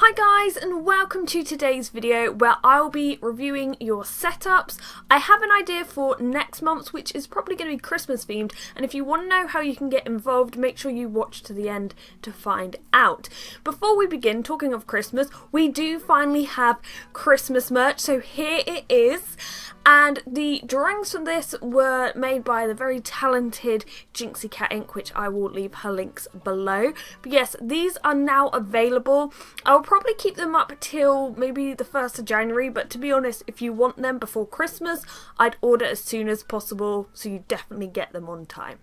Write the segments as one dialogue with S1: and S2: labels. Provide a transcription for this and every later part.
S1: Hi guys, and welcome to today's video where I'll be reviewing your setups. I have an idea for next month which is probably going to be Christmas themed, and if you want to know how you can get involved, make sure you watch to the end to find out. Before we begin, talking of Christmas, we do finally have Christmas merch, so here it is. And the drawings for this were made by the very talented Jinxie Cat Inc, which I will leave her links below. But yes, these are now available. I'll probably keep them up till maybe the 1st of January, but to be honest, if you want them before Christmas, I'd order as soon as possible, so you definitely get them on time.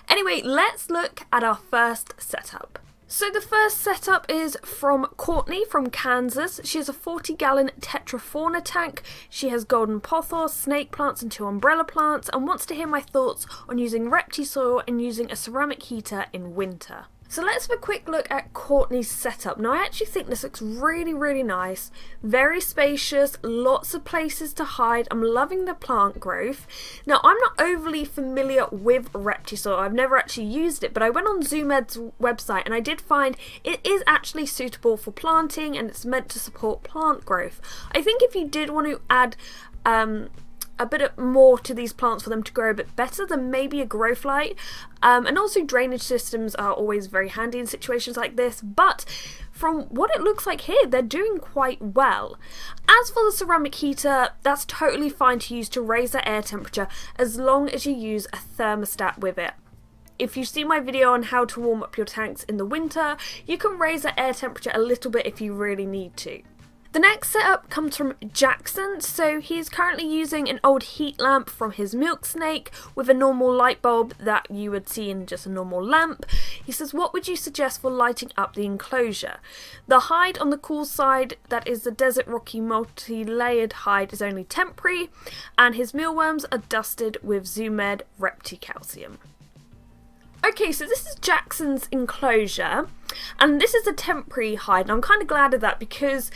S1: Anyway, let's look at our first setup. So the first setup is from Courtney from Kansas. She has a 40-gallon tetrafauna tank. She has golden pothos, snake plants and 2 umbrella plants, and wants to hear my thoughts on using Reptile soil and using a ceramic heater in winter. So let's have a quick look at Courtney's setup. Now I actually think this looks really nice, very spacious, lots of places to hide. I'm loving the plant growth. Now I'm not overly familiar with Reptile soil, I've never actually used it, but I went on ZooMed's website and I did find it is actually suitable for planting and it's meant to support plant growth. I think if you did want to add a bit more to these plants for them to grow a bit better, than maybe a growth light. And also drainage systems are always very handy in situations like this, but from what it looks like here, they're doing quite well. As for the ceramic heater, that's totally fine to use to raise the air temperature as long as you use a thermostat with it. If you've seen my video on how to warm up your tanks in the winter, you can raise the air temperature a little bit if you really need to. The next setup comes from Jackson. So he's currently using an old heat lamp from his milk snake with a normal light bulb that you would see in just a normal lamp. He says, what would you suggest for lighting up the enclosure? The hide on the cool side, that is the desert rocky multi-layered hide, is only temporary, and his mealworms are dusted with ZooMed Repti Calcium. Okay, so this is Jackson's enclosure, and this is a temporary hide, and I'm kind of glad of that because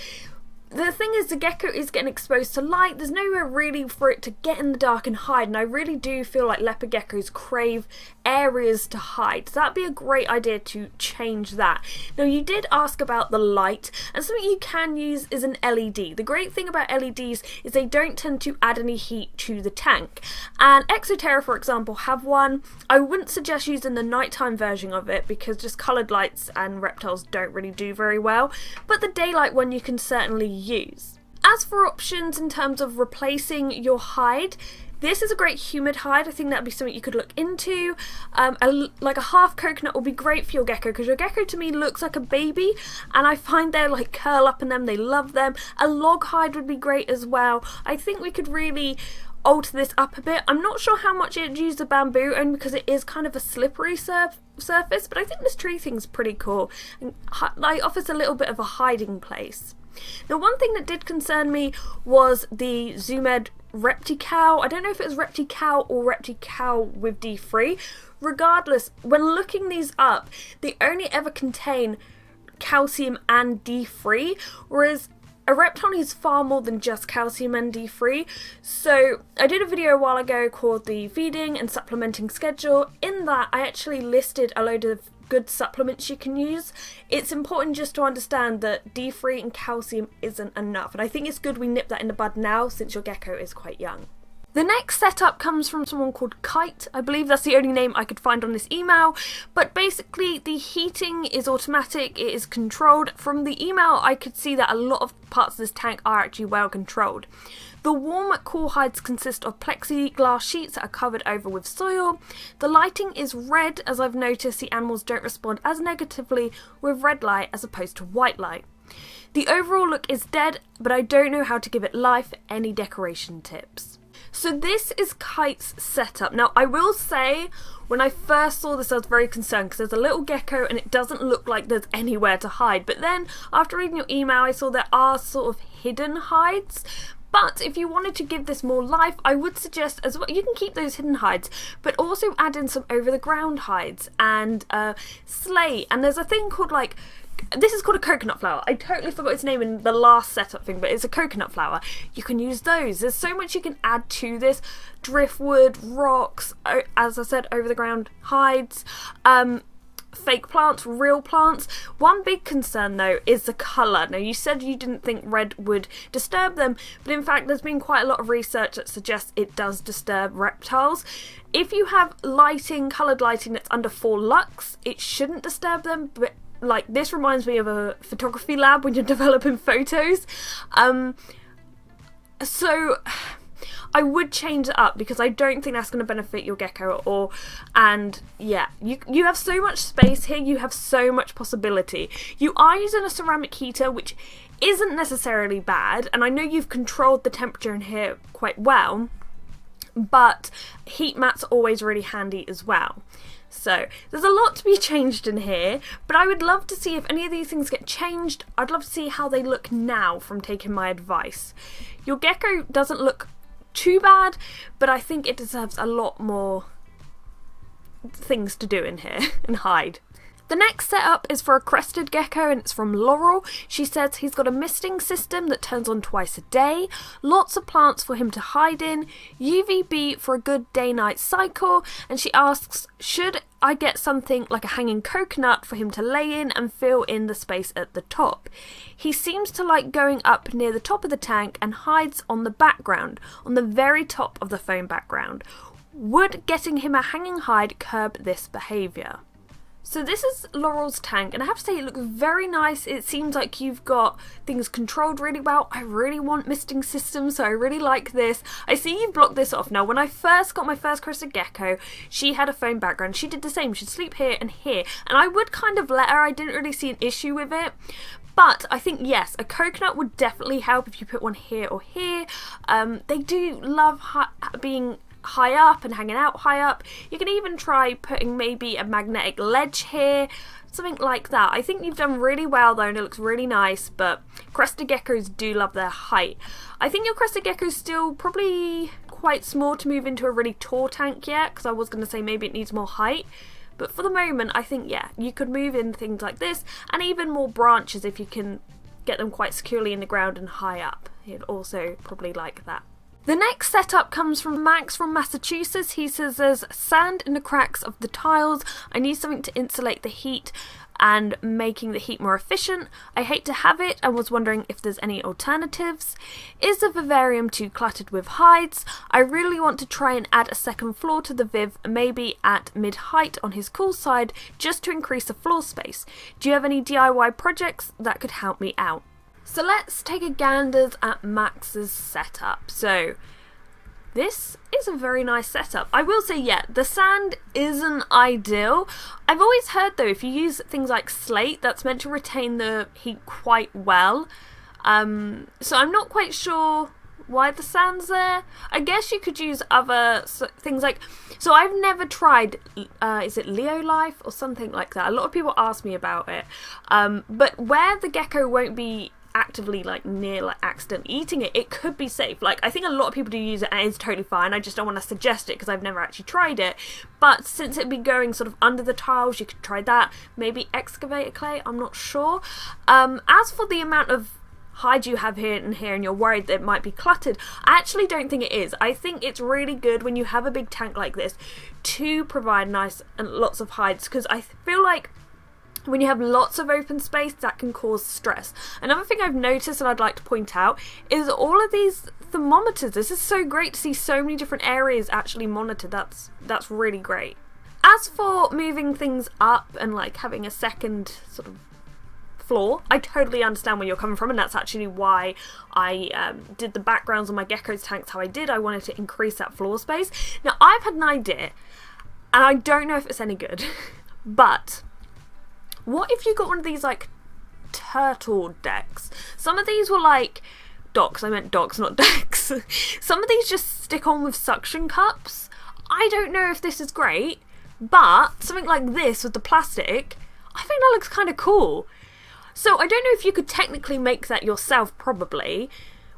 S1: the thing is, the gecko is getting exposed to light. There's nowhere really for it to get in the dark and hide, and I really do feel like leopard geckos crave areas to hide. So that'd be a great idea to change that. Now, you did ask about the light, and something you can use is an LED. The great thing about LEDs is they don't tend to add any heat to the tank. And Exoterra, for example, have one. I wouldn't suggest using the nighttime version of it because just coloured lights and reptiles don't really do very well, but the daylight one you can certainly use. As for options in terms of replacing your hide, this is a great humid hide. I think that'd be something you could look into. Like a half coconut will be great for your gecko because your gecko to me looks like a baby and I find they like curl up in them, they love them. A log hide would be great as well. I think we could really alter this up a bit. I'm not sure how much it'd use the bamboo, only because it is kind of a slippery surface, but I think this tree thing's pretty cool and like offers a little bit of a hiding place. Now, one thing that did concern me was the ZooMed Reptical. I don't know if it was Reptical or Reptical with D3. Regardless, when looking these up, they only ever contain calcium and D3, whereas a reptile needs far more than just calcium and D3. So I did a video a while ago called the feeding and supplementing schedule. In that, I actually listed a load of good supplements you can use. It's important just to understand that D3 and calcium isn't enough, and I think it's good we nip that in the bud now since your gecko is quite young. The next setup comes from someone called Kite. I believe that's the only name I could find on this email, but basically the heating is automatic, it is controlled. From the email I could see that a lot of parts of this tank are actually well controlled. The warm cool hides consist of plexiglass sheets that are covered over with soil. The lighting is red, as I've noticed the animals don't respond as negatively with red light as opposed to white light. The overall look is dead, but I don't know how to give it life. Any decoration tips? So this is Kite's setup. Now I will say, when I first saw this I was very concerned because there's a little gecko and it doesn't look like there's anywhere to hide. But then after reading your email I saw there are sort of hidden hides. But if you wanted to give this more life, I would suggest as well, you can keep those hidden hides, but also add in some over the ground hides and slate. And there's a thing called like, this is called a coconut flower. I totally forgot its name in the last setup thing, but it's a coconut flower. You can use those. There's so much you can add to this. Driftwood, rocks, as I said, over the ground hides. fake plants, real plants. One big concern though is the colour. Now you said you didn't think red would disturb them, but in fact there's been quite a lot of research that suggests it does disturb reptiles. If you have lighting, coloured lighting that's under 4 lux, it shouldn't disturb them, but like this reminds me of a photography lab when you're developing photos. So I would change it up because I don't think that's going to benefit your gecko at all. And yeah, you have so much space here, you have so much possibility. You are using a ceramic heater, which isn't necessarily bad, and I know you've controlled the temperature in here quite well, but heat mats are always really handy as well. So there's a lot to be changed in here, but I would love to see if any of these things get changed. I'd love to see how they look now from taking my advice. Your gecko doesn't look too bad, but I think it deserves a lot more things to do in here and hide. The next setup is for a crested gecko, and it's from Laurel. She says he's got a misting system that turns on twice a day, lots of plants for him to hide in, UVB for a good day-night cycle, and she asks, should I get something like a hanging coconut for him to lay in and fill in the space at the top? He seems to like going up near the top of the tank and hides on the background, on the very top of the foam background. Would getting him a hanging hide curb this behaviour? So this is Laurel's tank, and I have to say it looks very nice. It seems like you've got things controlled really well. I really want misting systems, so I really like this. I see you've blocked this off. Now, when I first got my first crested gecko, she had a foam background. She did the same. She'd sleep here and here, and I would kind of let her. I didn't really see an issue with it. But I think, yes, a coconut would definitely help if you put one here or here. They do love being high up and hanging out high up. You can even try putting maybe a magnetic ledge here, something like that. I think you've done really well though, and it looks really nice, but crested geckos do love their height. I think your crested gecko's still probably quite small to move into a really tall tank yet, because I was going to say maybe it needs more height. But for the moment, I think, yeah, you could move in things like this, and even more branches if you can get them quite securely in the ground and high up. He'd also probably like that. The next setup comes from Max from Massachusetts. He says there's sand in the cracks of the tiles. I need something to insulate the heat and making the heat more efficient. I hate to have it and was wondering if there's any alternatives. Is the vivarium too cluttered with hides? I really want to try and add a second floor to the viv, maybe at mid-height on his cool side, just to increase the floor space. Do you have any DIY projects that could help me out? So let's take a gander at Max's setup. So this is a very nice setup. I will say, yeah, the sand isn't ideal. I've always heard though, if you use things like slate, that's meant to retain the heat quite well. So I'm not quite sure why the sand's there. I guess you could use other things like, so I've never tried, is it Leo Life or something like that? A lot of people ask me about it. But where the gecko won't be actively like near like accident eating it, it could be safe. Like, I think a lot of people do use it and it's totally fine. I just don't want to suggest it because I've never actually tried it. But since it'd be going sort of under the tiles, you could try that. Maybe excavator clay, I'm not sure. As for the amount of hide you have here and you're worried that it might be cluttered, I actually don't think it is. I think it's really good when you have a big tank like this to provide nice and lots of hides, because I feel like when you have lots of open space, that can cause stress. Another thing I've noticed and I'd like to point out is all of these thermometers. This is so great to see so many different areas actually monitored. That's really great. As for moving things up and like having a second sort of floor, I totally understand where you're coming from, and that's actually why I did the backgrounds on my gecko's tanks how I did. I wanted to increase that floor space. Now, I've had an idea, and I don't know if it's any good, but what if you got one of these like turtle decks? Some of these were like docks, I meant docks, not decks. Some of these just stick on with suction cups. I don't know if this is great, but something like this with the plastic, I think that looks kind of cool. So I don't know if you could technically make that yourself, probably,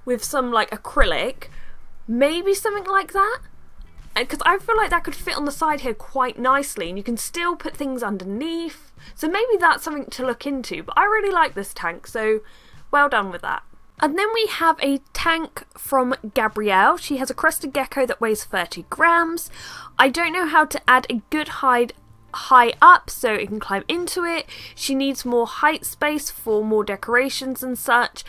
S1: with some like acrylic, maybe something like that. Because I feel like that could fit on the side here quite nicely, and you can still put things underneath. So maybe that's something to look into. But I really like this tank, so well done with that. And then we have a tank from Gabrielle. She has a crested gecko that weighs 30 grams. I don't know how to add a good hide high up so it can climb into it. She needs more height space for more decorations and such.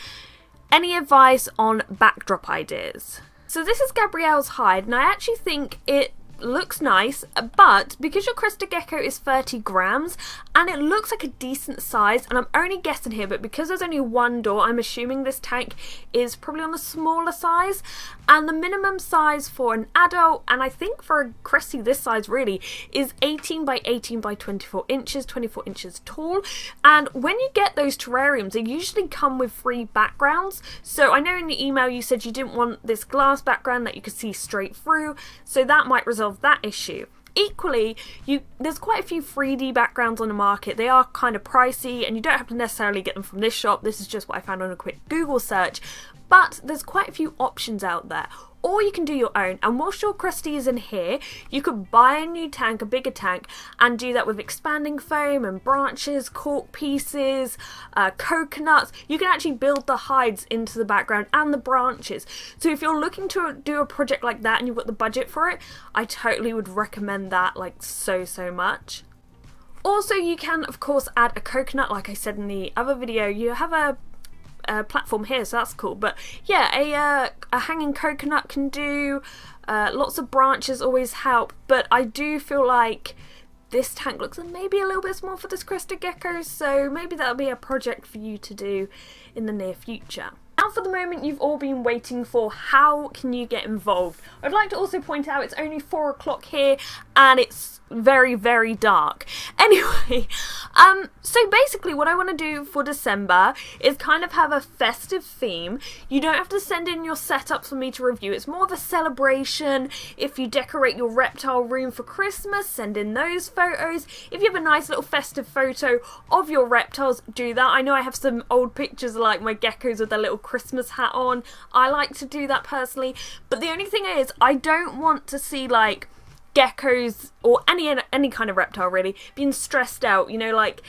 S1: Any advice on backdrop ideas? So this is Gabrielle's hide, and I actually think it looks nice, but because your Crested Gecko is 30 grams and it looks like a decent size, and I'm only guessing here, but because there's only one door, I'm assuming this tank is probably on a smaller size, and the minimum size for an adult, and I think for a Cresty this size really, is 18 by 18 by 24 inches, 24 inches tall. And when you get those terrariums, they usually come with free backgrounds. So I know in the email you said you didn't want this glass background that you could see straight through, so that might resolve that issue. Equally, there's quite a few 3D backgrounds on the market. They are kind of pricey, and you don't have to necessarily get them from this shop. This is just what I found on a quick Google search, but there's quite a few options out there. Or you can do your own, and whilst your Cresty is in here, you could buy a new tank, a bigger tank, and do that with expanding foam and branches, cork pieces, coconuts. You can actually build the hides into the background and the branches. So if you're looking to do a project like that and you've got the budget for it, I totally would recommend that, like, so much. Also, you can of course add a coconut, like I said in the other video. You have a platform here, so that's cool. But yeah, a hanging coconut can do. Lots of branches always help, but I do feel like this tank looks maybe a little bit small for this Crested Gecko, so maybe that'll be a project for you to do in the near future. Now for the moment you've all been waiting for, how can you get involved? I'd like to also point out it's only 4 o'clock here and it's very dark. Anyway, so basically what I want to do for December is kind of have a festive theme. You don't have to send in your setup for me to review. It's more of a celebration. If you decorate your reptile room for Christmas, send in those photos. If you have a nice little festive photo of your reptiles, do that. I know I have some old pictures like my geckos with their little Christmas hat on. I like to do that personally, but the only thing is I don't want to see like geckos or any kind of reptile really being stressed out, you know, like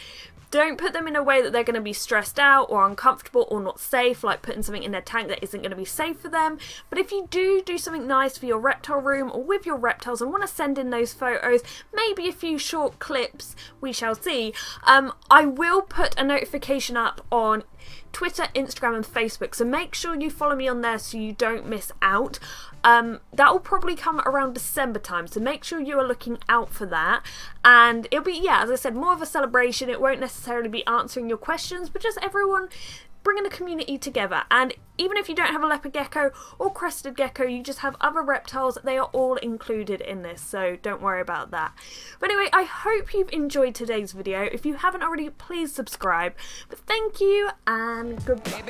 S1: don't put them in a way that they're going to be stressed out or uncomfortable or not safe, like putting something in their tank that isn't going to be safe for them. But if you do something nice for your reptile room or with your reptiles and want to send in those photos, maybe a few short clips, we shall see, I will put a notification up on Twitter, Instagram and Facebook, so make sure you follow me on there so you don't miss out. That will probably come around December time, so make sure you are looking out for that. And it'll be, yeah, as I said, more of a celebration. It won't necessarily be answering your questions, but just everyone bringing a community together. And even if you don't have a leopard gecko or crested gecko, you just have other reptiles, they are all included in this, so don't worry about that. But anyway, I hope you've enjoyed today's video. If you haven't already, please subscribe. But thank you and goodbye.